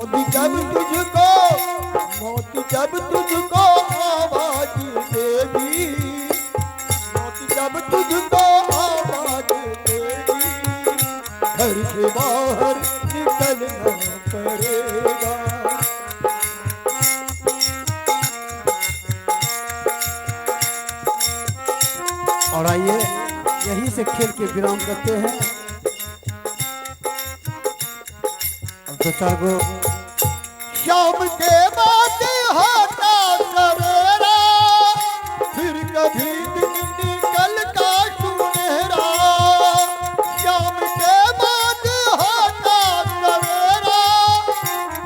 जब तुझको मौत जब तुझको आवाज देगी, मौत जब तुझको आवाज देगी, घर से बाहर निकलना पड़ेगा। और आइए यहीं से खेल के विराम करते हैं। तो चार गो शाम के बाद होता सवेरा, फिर कभी दिन निकलता सुनहरा। शाम के बाद होता सवेरा,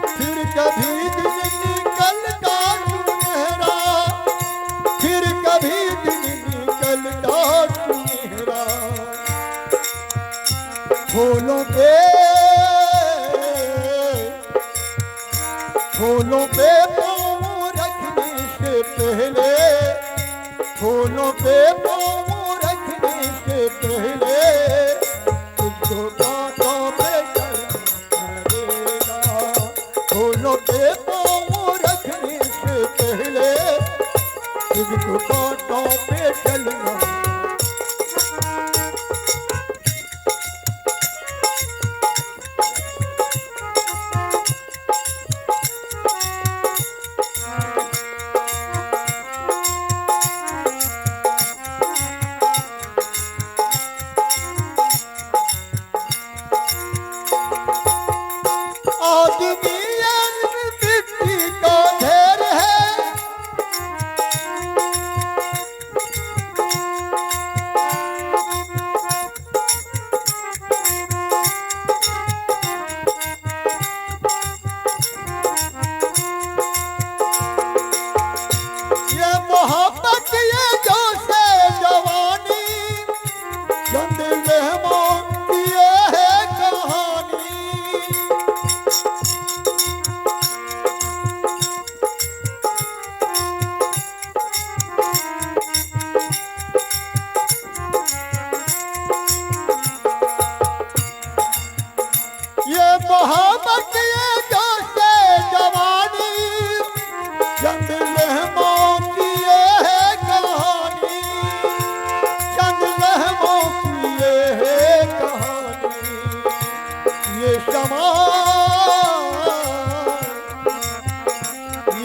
फिर कभी दिन निकलता सुनहरा, फिर कभी दिन निकलता सुनहरा। फूलों पे फूलों पे पाँव रखने से पहले, फूलों पे पाँव रखने से पहले, तुझको कांटों पे चलना पड़ेगा। फूलों पे पाँव रखने से पहले, तुझको कांटों पे चलना।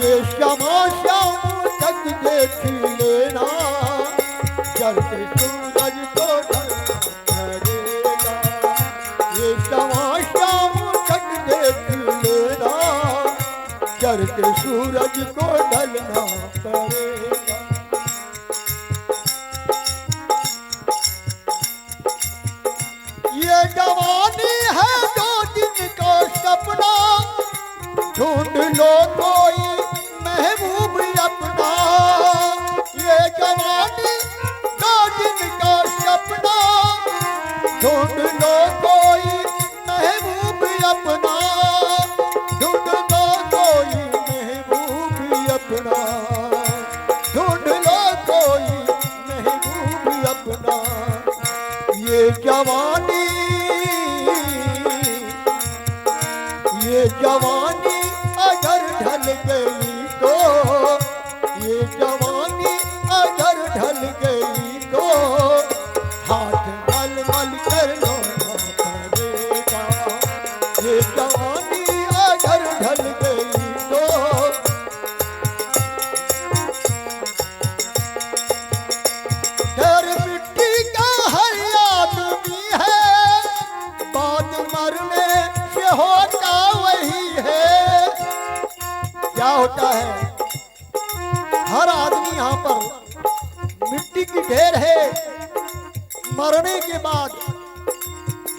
ये क्षमा श्याम तक देख लेना, जलते सूरज को ढलना पड़ेगा। ये क्षमा श्याम तक देख लेना, जलते सूरज को ढलना पड़ेगा। ये जवानी है दो दिन का सपना, ढूंढ लो कोई महबूब अपना। ये जवानी दो दिन का सपना, ढूंढ लो कोई महबूब अपना, ढूंढ लो कोई महबूब अपना, ढूंढ लो कोई महबूब अपना। ये जवानी अगर ढल गई तो, ये जवानी अगर ढल गई तो, हाथ मल मल कर लो पड़ेगा। ये जवानी अगर ढल गई तो, डर मिट्टी का हर आदमी है, बात मरने से होता वही है। क्या होता है, हर आदमी यहाँ पर मिट्टी की ढेर है, मरने के बाद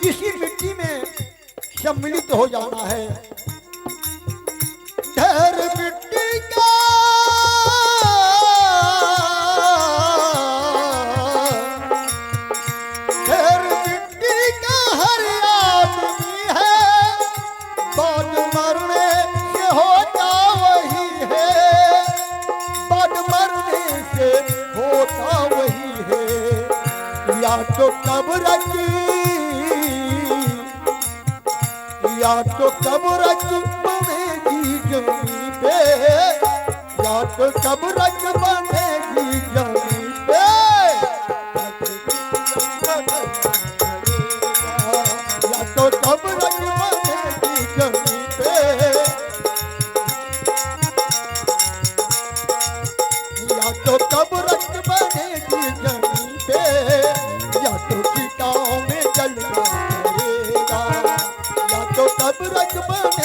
इसी मिट्टी में सम्मिलित हो जाना है। ढेर मिट्टी का ढेर मिट्टी का हर आदमी है, बाद मरने से होता वही है, बाद मरने से होता वही है। या तो कब्र की, या तो कब्र की तो कब रंग बनेगी जमीन पे, या तो कब रंग बनेगी जमीन पे, या तो कब रंग बनेगी जमीन पे, या तो चिताओं में जलना पड़ेगा, या तो कब रंग बने